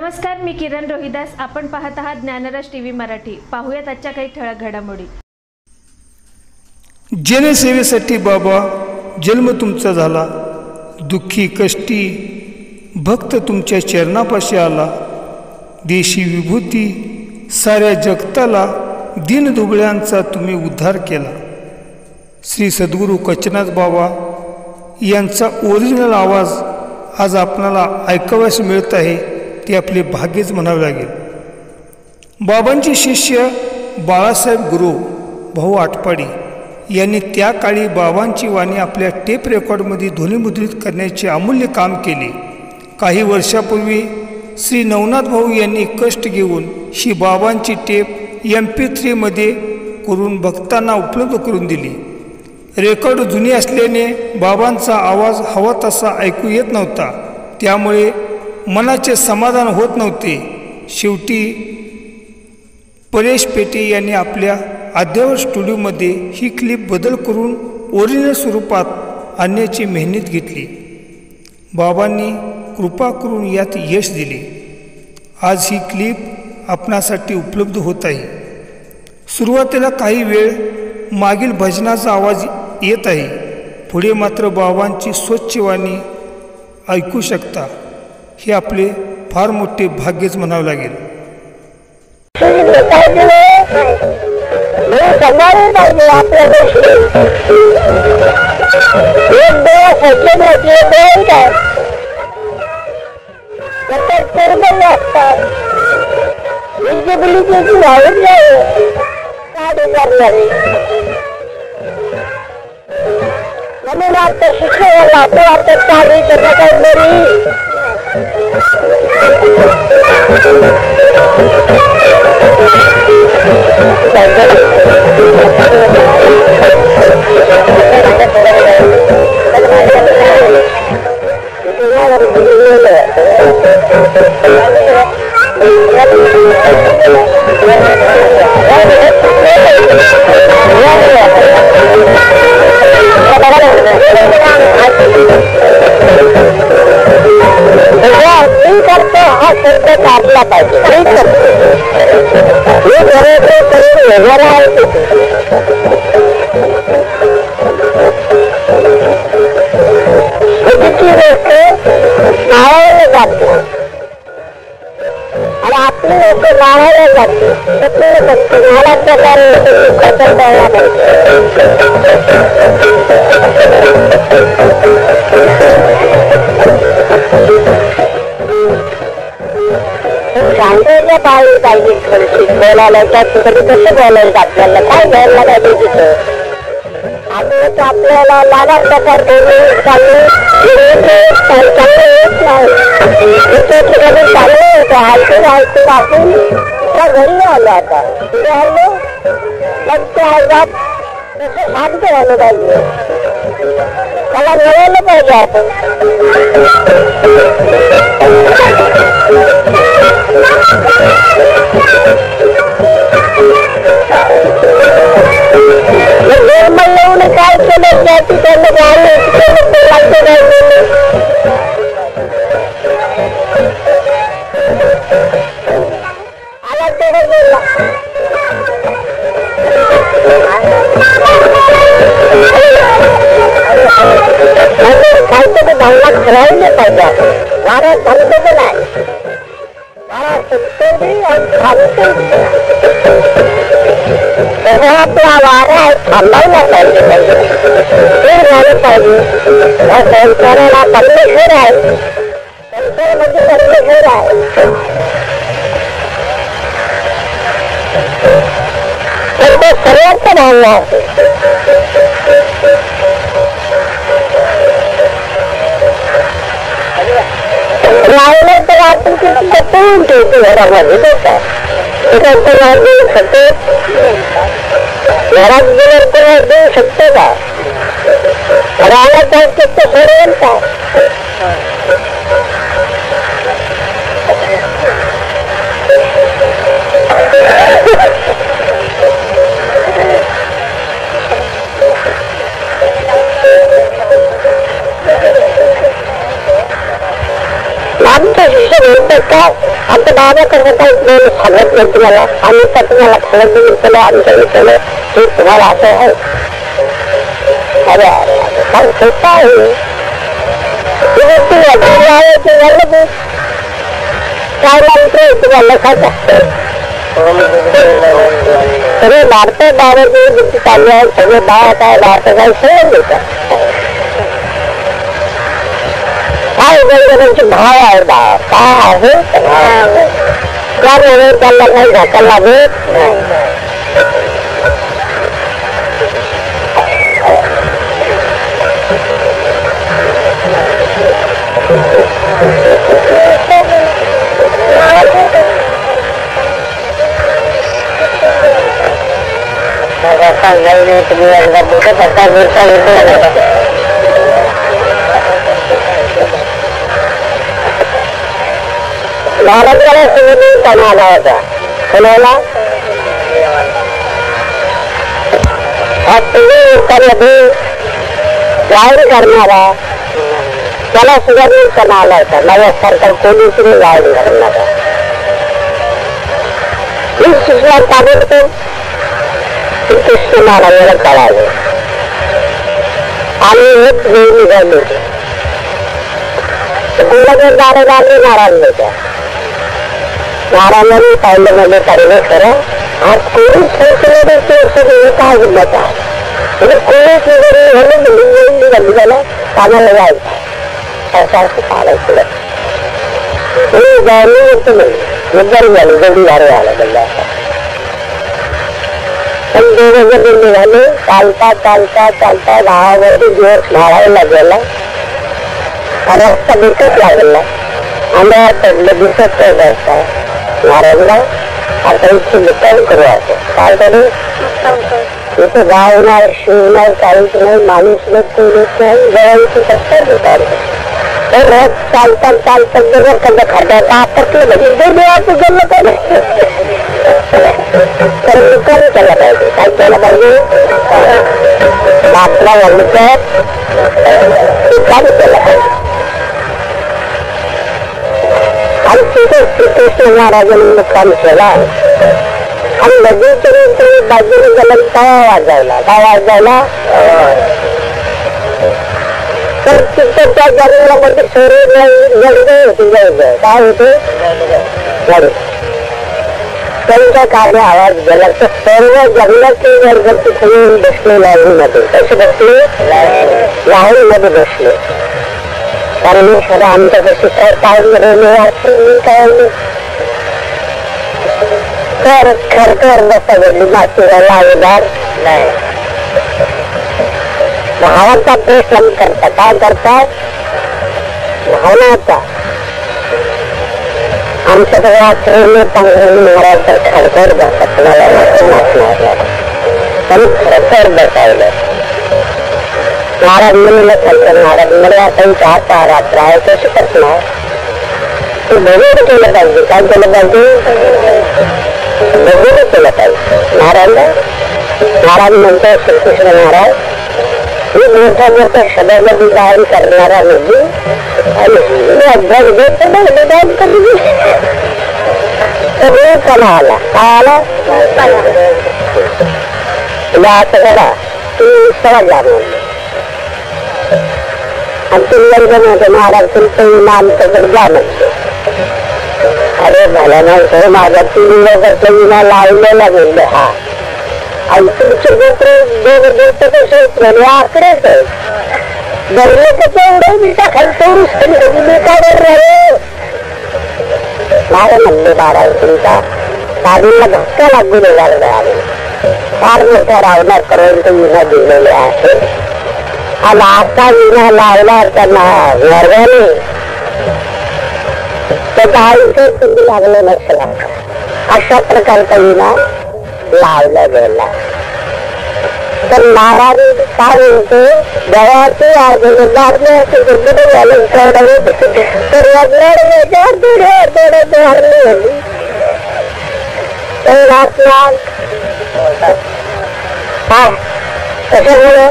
नमस्कार, मी किरण रोहिदास. आपण पाहत आहात ज्ञानरस टीव्ही मराठी. पाहूयात आजच्या काही ठळक घडामोडी. जनसेवेसाठी बाबा जन्म तुमचा झाला, दुःखी कष्टी भक्त तुमच्या चरणापाशी आला. देशी विभूती साऱ्या जगताला दीनदुबळ्यांचा तुम्ही उद्धार केला. श्री सद्गुरू कचनाथ बाबा यांचा ओरिजिनल आवाज आज आपणाला ऐकावयास मिळत आहे, ते आपले भाग्यच म्हणावे लागेल. बाबांचे शिष्य बाळासाहेब गुरु भाऊ आटपाडी यांनी त्या काळी बाबांची वाणी आपल्या टेप रेकॉर्डमध्ये ध्वनिमुद्रित करण्याचे अमूल्य काम केले. काही वर्षापूर्वी श्री नवनाथ भाऊ यांनी कष्ट घेऊन ही बाबांची टेप MP3 मध्ये करून भक्तांना उपलब्ध करून दिली. रेकॉर्ड जुनी असल्याने बाबांचा आवाज हवा तसा ऐकू येत नव्हता, त्यामुळे मनाचे समाधान होत नव्हते. शेवटी परेश पेटे यांनी आपल्या अद्ययावत स्टुडिओमध्ये ही क्लिप बदल करून ओरिजिनल स्वरूपात आणण्याची मेहनत घेतली. बाबांनी कृपा करून यात यश दिले. आज ही क्लिप आपणासाठी उपलब्ध होत आहे. सुरुवातीला काही वेळ मागील भजनाचा आवाज येत आहे, पुढे मात्र बाबांची स्वच्छ वाणी ऐकू शकता. हे आपले फार मोठे भाग्यच म्हणावे लागेल. बोलायला कसं बोलायचं आपल्याला काय घ्यायला पाहिजे तिथं. आता आपल्याला नाना प्रकारचे चांगले चांगले होतं. ऐकून ऐकून आपण त्या घरी आलो. आता कुठे आलो मग ते आजात तसं शांत राहिलं पाहिजे, त्याला मिळायला पाहिजे. आपण येऊन काय केलं त्याची त्यांना आला तेवढं गेला. काहीतरी धावला राहिले पाहिजे. वारा थांबतो नाही, वारा सुटतो आपला वारा थांबवला पाहिजे, ते झालं पाहिजे. संसाराला परमेश्वर आहे, संसारामध्ये परमेश्वर आहे. तर ते सर्वांचं भावना आहे. राहिलं तर आपण किती पळून ठेवतो घरामध्ये. घरात गेलं तर देऊ शकतो का? राहायला पाहिजे तर सर्वांचा आमच्या बोलतात काय आता बाबा कसं काही सांगत नाही तुम्हाला आम्ही तर तुम्हाला खरं दिली केलं आमच्या केलं हे तुम्हाला असं आहे अरे काय सोपं आहे काय मानतो तुम्हाला लक्षात सगळे भारतात बाबाची चालू आहे सगळे बाळ काय भारतात काय सगळं देतात काय त्यांचे भाव आहे भाव काय आहे त्यामुळे त्याला काही धक्का लागत नाही तुम्ही एकदा बघत आता महाराजाला सुविधा आला होता कोणाला हा तुम्ही लोकांमध्ये जाहीर करणारा त्याला सुद्धा नियुक्त आला होता नव्या सरकार कोणीतरी जाहीर करणारा ही सूचना ताबडतोब कृष्ण महाराजाला कळाले आणि एक वेळ निघाले गुलाबी दारोदारने नाराज होत्या महाराजांनी पाहिलं मध्ये पाहिलं खरं आज कोणीच सगळे काय हिंमत आहे म्हणजे कोणीच वगैरे झालं झालं कामाला जायचं असं असं पाहायचं जायला होतं नाही बरी झाली जरी झालं झालं पण दोघं निघाले चालता चालता चालता गावावरती दिवस मारायला गेला रस्ता दिसत लागला अंधार पडलं दिसत नाही रस्ता महाराजला आता इथे मुक्काम करू असं काय करू इथे गाव नाही शिवणार काहीच नाही माणूस नाही कोणीच नाही जवळची सत्तर दुकान रथ चालता चालता जर कदा खड्ड्यात आपटलं म्हणजे देवाचं जन्म तर दुकान केलं पाहिजे काय केलं पाहिजे आपला वल्लचं दुकान केलं पाहिजे आणि तिथे श्रीकृष्ण महाराजांनी मुक्काम केला आणि लगेच बाजूने गेला काय वाजायला तर तिथे त्या जंगलामध्ये शरीर जळगळ होती जळगळ काय होते त्यांच्या कार्य आवाज गेला तर सर्व जंगलाचे जळगळ तिथे बसले लाईनमध्ये कसे बसले लाईनमध्ये बसले कारण खरं आमच्यापाशी काय पाहिजे काय तर खरखर बसवली मातीला लावणार नाही भावाचा प्रश्न करतात काय करतात भावनाचा आमच्या सगळ्या प्रेम चांगलं महाराज तर खरखर बसत त्यांनी खरखर बसवलं महाराज म्हणून खरखर महाराज मला आता चाहता रात्र आहे कशी करणार ते बघून केलं पाहिजे काय केलं पाहिजे बघून केलं पाहिजे महाराज म्हणतो श्रीकृष्ण महाराज मी मोठ्या मोठ्या शब्दामध्ये गायन करणारा म्हणजे सगळेपणा आला काय आला तुला असं करा तुम्ही समजला आणि तुम्ही होते महाराज तुमचं विमान आमच्याकडे जा म्हणतो अरे मला नाही माझ्या 3 लोकांचं विमा लावलेला म्हणलं हा आणि तुमचे गोत्र देवदेवत कसे उतरले आकडेच बरले कसं एवढं मी टाकायचं मी काय राहिले माझं म्हणले महाराज तुमचा साधीला धक्का लागू लागला फार मोठ्या रावणार पर्यंत विमा दिलेले आहे आणि आता विमा लावला त्यांना वर्गाने त्याचा आयुष्य तुम्ही लागलं नसला अशा प्रकारचा विमा लावला गेला तर महाराज काय म्हणतो देवाचे कशामुळे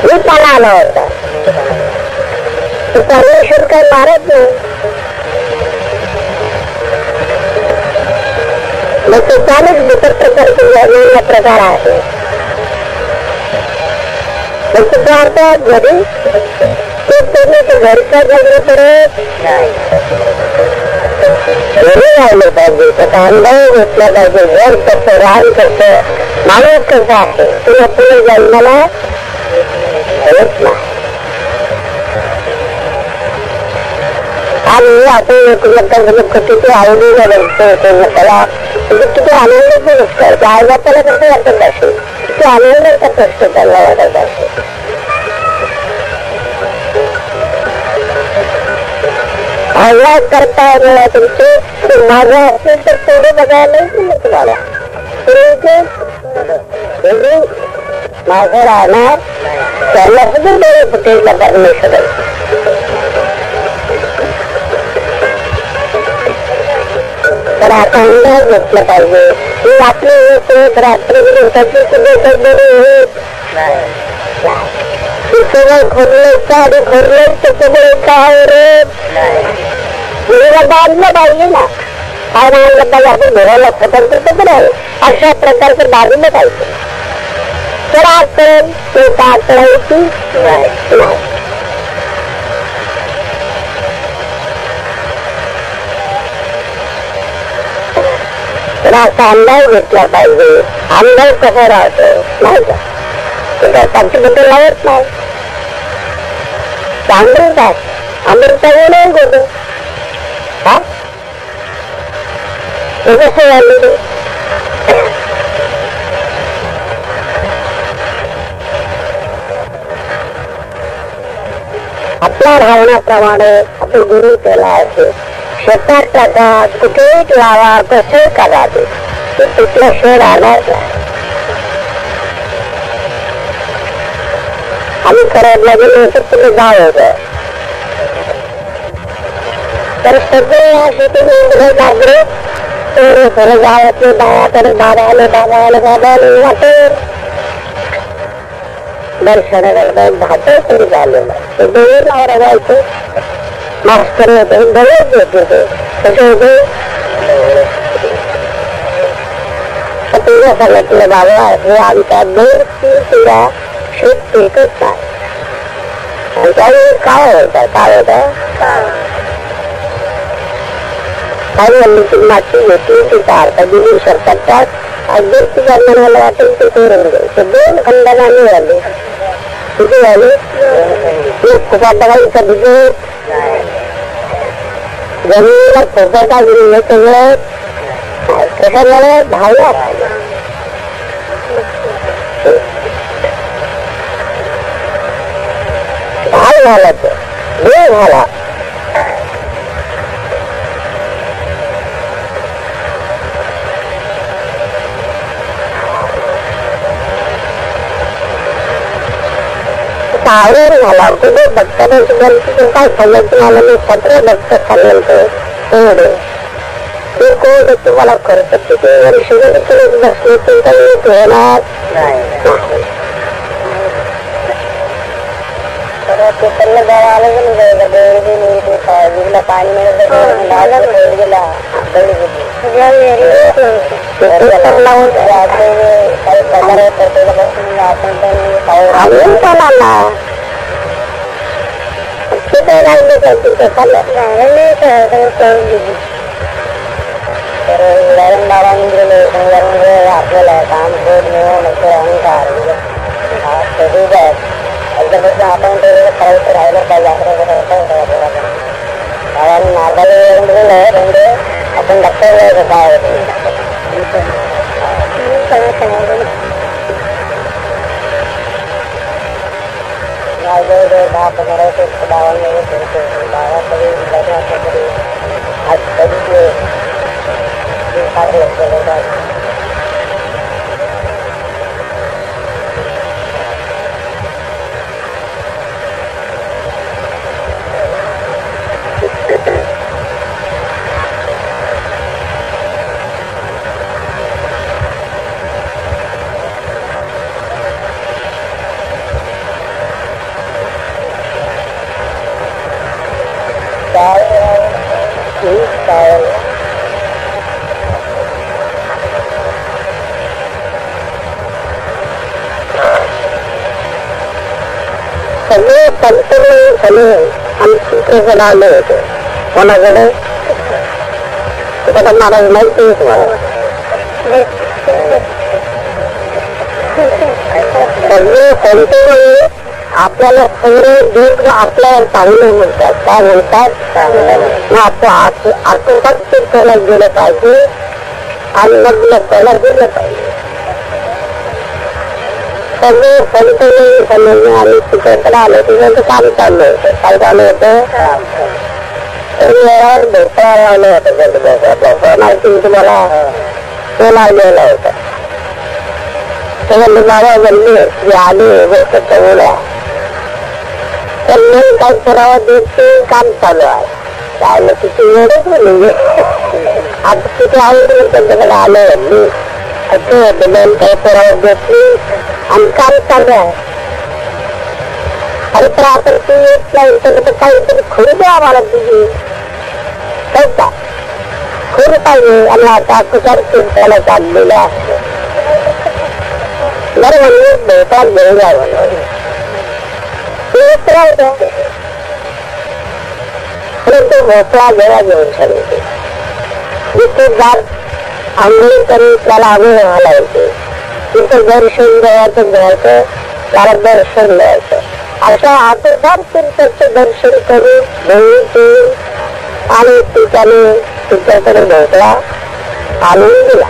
मी पण आला होता तर परमेश्वर काही मारत नाही. मग ते चालूच विचित्र करतो प्रकार आहे. मग तुझा अर्थ घरी घरच्या जगलं परत घरी राहिलं पाहिजे. त्याचा अनुभव घेतला पाहिजे. घर कसं, रान कसं, माणूस कसं आहे तुला पुढे जन्माला होत नाही. आणि आपण किती आवडीला बघतो त्याला किती आनंदाची गोष्ट आहे. आई बापाला कसं वाटत असेल, किती आनंदाचा कष्ट त्याला वाटत असेल. आवाज करता येणार तुमचे माझा असेल तर थोडं बघायला येईल तुम्हाला. माझं राहणार त्याला सुद्धा डोळे फुटेल परमेश्वर. तर आता अंदाज घेतला पाहिजे की आपली रात्री दिवसाची सुद्धा सगळं खोरलं आणि खोरलं त्याच्यामुळे काय रे मुलीला बांधलं पाहिजे ना. काय बांधलं पाहिजे आपण घराला स्वतंत्र कराल अशा प्रकारचं बांधलं पाहिजे. तर आपण ते टाकलायची नाही. तर असा अंदाज घेतला पाहिजे. अंदाज कसा राहतो नाही का त्यांच्याबद्दल लावत नाही. अमृत आहे, अमृताने नाही गोड. हा कसं झालं ते आपल्या भावनाप्रमाणे आपण गुरु केला आहे. शेतात टाका, कुठेही लावा, कसंही करा ते तिथलं शेड आणार नाही. आम्ही करायला गेलो तर तुम्ही गाव होतं तर सगळे असे तुम्ही लागले तर गावातले बायाकडे बाबा आले वाटेल दर्शनाला भातं तरी झालेलं. ते डोळे लावला जायचं मास्तर होते डोळेच देत होते. कसे होते तुझ्या सांगितलं बाबा हे आमच्या दोन तुझ्या शेत पेटत नाही. आणि त्यावेळी काय होतं काही वल्लीची माती घेतली तिचा अर्थ दिली सरकारच्या अगदी तुझ्या मनाला वाटेल ते करून घ्यायचे. दोन खंडाला मिळाले किती झाले खूप आता भिजत जमिनीला फोकटा गेली हे सगळं कशाला धावला भाव झाला तो वेळ झाला. आवडून झाला कुठे भक्ताने काय सांगायचं मला मी 17 भक्त सांगितलं एवढे ते कोण तुम्हाला खर्च किती वर्ष बसले तुमचा होणार पाणी आपल्याला काम अहंकार आपण करायचं राहिलं पाहिजे. आपण डॉक्टर काय सगळे पंचमी झाले आणि चित्र लावले होते. कोणाकडे तुकाराम महाराज माहिती आहे तुम्हाला? सगळे पंचमी आपल्याला सगळे दूध आपल्याला चांगले म्हणतात. काय म्हणतात? आपण आत्मसात त्याला गेलं पाहिजे आणि मग त्याला गेलं पाहिजे. सगळे पंचमी समजणे आणि तिकडे आलं तिकडे काम चाललं होतं. काय चालू होतं? वेळावर भोपळा लावलं होतं. माहिती तुम्हाला तो लावलेला होता. तेव्हा बाबा म्हणले की आले बोलल्या त्यांनी काय करावं देते काम चालू आहे. काय ना तिची वेळच म्हणजे आता तिथे आहे त्यांच्याकडे आलं मी असं काय करावं देते आणि काम चालू आहे. आणि तर आपण ती येत नाही तर काहीतरी खुरी द्या आम्हाला तुझी का खुरी पाहिजे. आणि आता कुठं चिंताला चाललेलं आहे. बरं म्हणजे भेटात घेऊन जावं तो भोपळा जेव्हा घेऊन सांगते तिथे जात आंघोळी करून त्याला आंघोळ घालायचे. तिथं दर्शन द्यायचं घ्यायचं त्याला दर्शन द्यायचं. अशा आतोदार तीर्थाचं दर्शन करून घेऊन आणि त्याने तिच्याकडे भोपळा आणून दिला.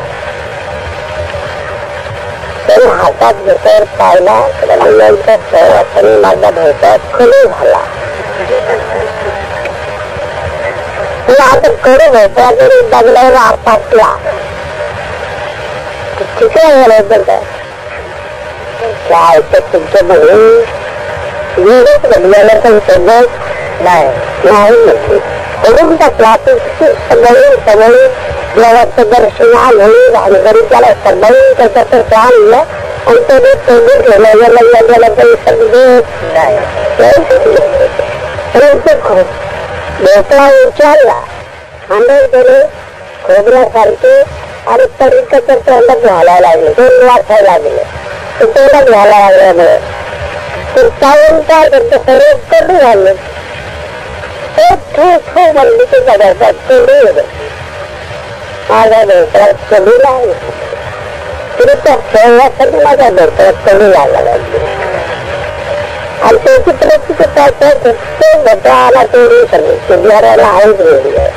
त्याने हातात घेतल्यावर पाहिला मुलांच्या सहवासाने माझा भोपळा खुली झाला. आता कडे भोपळा जरी दगडावर आपटला तिथे घालायचं काय तर तुमच्या बघून वेगळच बदलायला पण सगळं नाही करून टाकला. सगळे सगळे देवाचं दर्शन आलं आणि घरी त्याला सगळं त्याच्यात आणलं आणि त्याने सगळं ठेवलं गेला तरी सगळे भोपळा विचारला आंबे त्याने खोबऱ्यासारखे आणि तरी त्याच्या तोंडात घालायला लागले. दोन वाचायला लागले ते तोंडात घालायला लागल्यामुळे ते चालून काय करतं सर्व कमी झाले. म्हणली ते जगाचा कमी होत माझ्या भोपळ्यात कमी लागले. तरी त्या सहवासाठी माझ्या भोपळ्यात कमी लागायला लागले. आणि त्याची प्रत्येक प्रत्येक भोपळाला तेवढी सगळ्याला आहेच वेगळी आहे.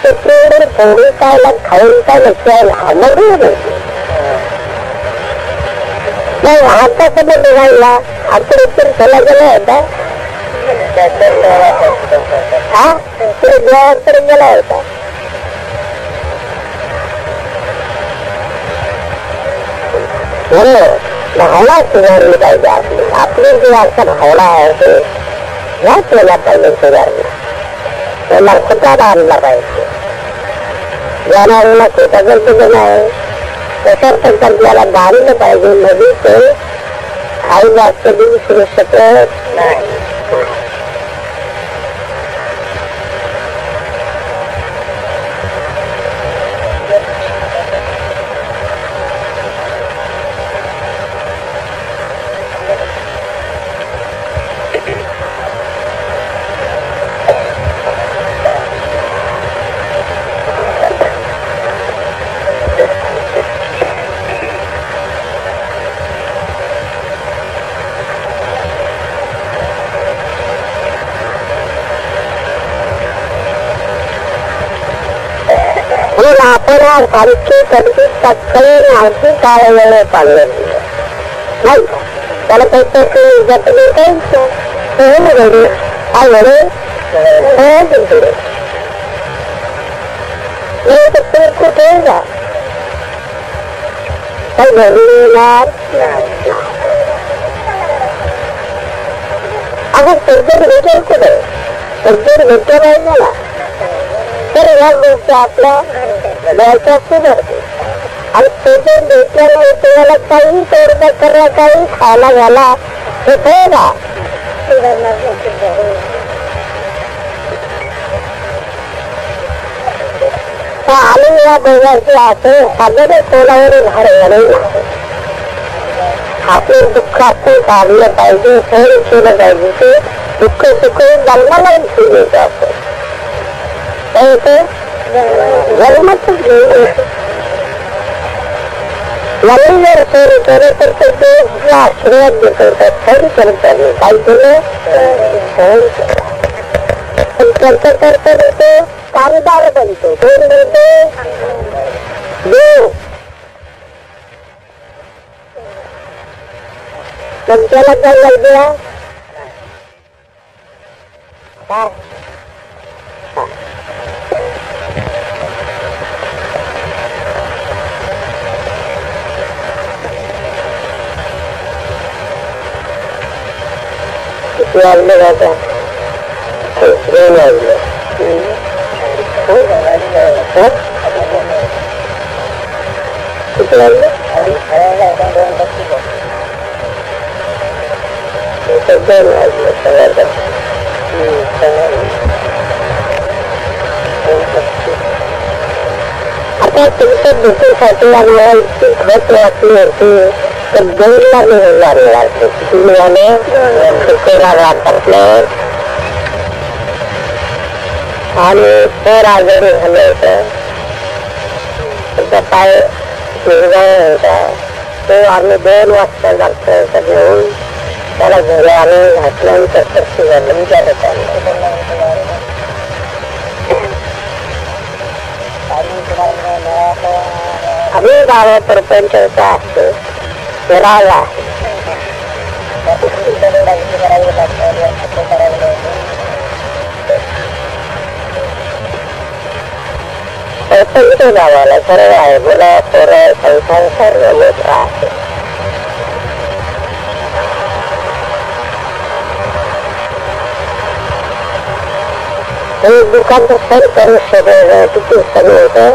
ते तेवढे थोडी कायला खाऊन काय नसल्याला आवडलं नाही. आता सगळं बघायला आता तर चला गेला होता हा ते देवाकडे गेला होता. भावना सुधारली पाहिजे. आपली जी असा भावना आहे ते ह्या केला पाहिजे सुधारली. त्याला खोटा आणला पाहिजे. जाणाऱ्याला खोटा करतो नाही तशा प्रकारला बांधलं पाहिजे. मध्ये ते आई जास्त विसरू शकत नाही. आपण सारखी कधी सकाळी आणखी काय वेळ पाडले नाही त्याला काही जपले काहीच कुठे जा काही घरी येणार अगं सगळं भेटेल कुठे सगळं भेटलं पाहिजे ना. तर या गोष्टी आपल्या द्यायच्या सुधारते. आणि ते भेटल्यामुळे तुम्हाला काही तोडगा करा काही खायला घाला हे ना आम्ही या दोघांचे असं साधारण तोलावर झाड घालून आपले दुःखाचं काढलं पाहिजे, सहन केलं पाहिजे. ते दुःख सुख जन्माला घेतो आपण, जन्मातच घेऊन मला जर सहन केलं तर ते देवाला आशीर्वाद देत होतात. सहन करताना काय केलं, सहन करता करता तो कामदार बनतो. कोण बनतो, देव. मग त्याला काय लागलं, वाजलं जातं, दोन वाजलं. किती वाजलं, दोन वाजलं सगळ्यात. आता तुमच्या दुःखीसाठी आम्हाला इतकी खत वाटली होती तर गैरला मिळाला. किती मिळाले, आपलं आणि तर आजारी झालं होतं. त्याचा पाय होता. तो आम्ही 2 वाजता डॉक्टरचा घेऊन त्याला घरी आणून घातल्यानंतर तशी झालं. विचारत आम्ही गावात सरपंच होता असतो राजा. सरपंच गावाला सरळ आहे, मुला पोरं संसार सर्व लोक राहते. दुःखाचं सर करू शरीर किती सण होतं,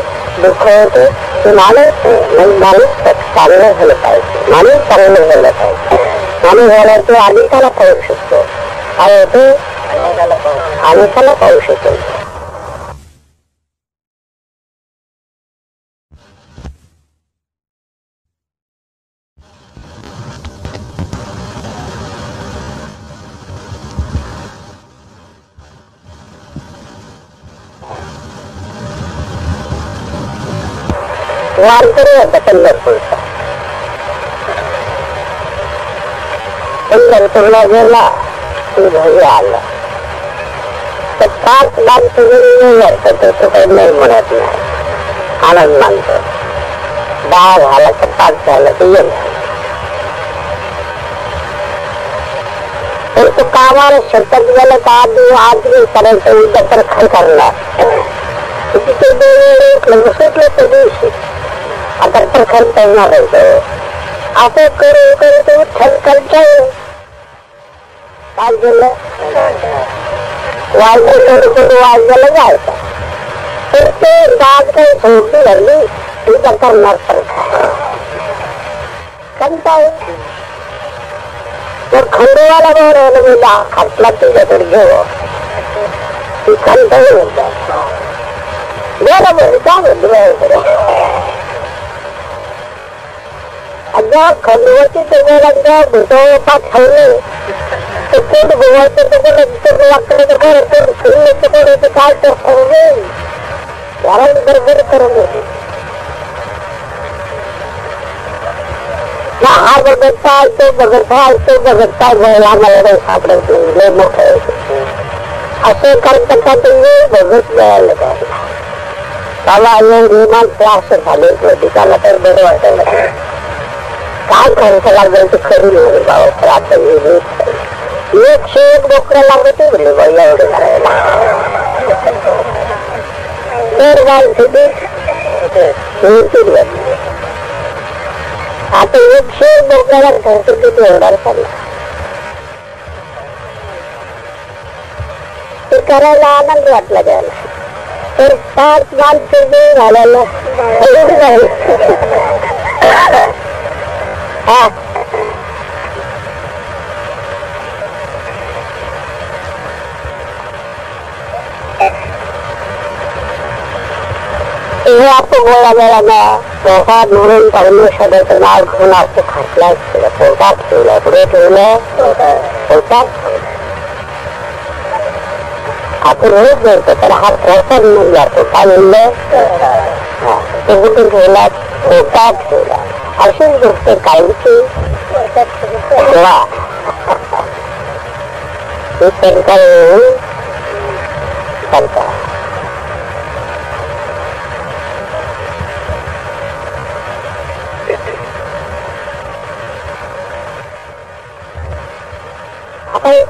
दुःख होतं. ते माणूस चांगलं झालं पाहिजे, माणूस चांगलं झालं पाहिजे. माणूस झाला तो अनेकाला पाहू शकतो. काय होतं, अनेकाला पाहू शकतो. वारकरी होता पंढरपूरचा. पंढरपूरला गेला की घरी आला तर 5 माणसं जरी वाटतं तो काही नाही म्हणत नाही, आनंद मानतो. 10 झाला तर 5 झालं तर येईल. तर तो कामाला शेतात गेला का आज करायचं, उद्या तर काय करणार. त्या दिवशी आता तर खर्च येणार असं करू करू तो खर्च काय झालं, वाजवायला जायचं. तर ते आज काही सोडली धरली तुझा करणार तर काय तो खंडोवाला बरोबर मी खाटला तुझ्याकडे घेऊ ती खंड बरोबर का अगं खंडोवाची तुम्हाला भूतोपा ठेवले तर पोट गोवायचं तर वाकडे काय तर ठरवेल त्याला बरोबर करून होते. हा बघता तो बघता घ्यायला मला काही सापडत नाही मोठं असं करता का तुम्ही बघत मिळालं पाहिजे. त्याला विमान असं झाले त्याला तर बरं वाटायला काय खर्च लागेल ते खरी नाही बाबा. आता एक बोकरा लागत म्हणले बा एवढं करायला तर आता 100 बोकराला खर्च किती होणार चालला ते करायला आनंद वाटला त्याला. तर 5 माणसं घालायला आपण गोळा वेळा प्रसाद म्हणून परमेश्वराचं नाव घेऊन असं खाटला पोटात ठेवलं. पुढे ठेवलं पोटात. आपण रोज बोलतो तर हा प्रसाद म्हणून जातो. काय म्हणलं ते कुठे ठेवला? पोटात ठेवला. अशीच गोष्ट कायमची ठेवा. हे सरकार सरकार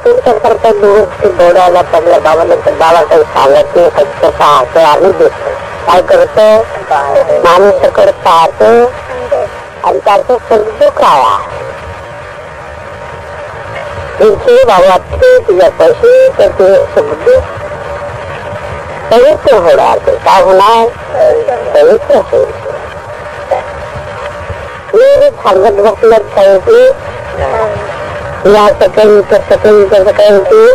तुमच्यासारख्या गोष्टी बोलायला पडलं बाबाला तर बाबा काही सांगत नाही. फक्त पाहतो आणि देतो. काय करतो? माणसाकडे पाहतो आणि त्याचं समजू काय बाबा ते तुझ्या पैसे तर ते समजू पवित्र होणार. ते काय होणार? पवित्र होईल. मी सांगत बसलं काय ते या सकाळी सकाळी काय होती.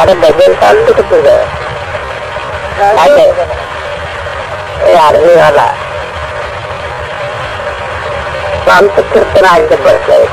अरे बदल चालतो का तुझं? आर्मी वाला आमचं कीर्तन ऐकत बसलंय.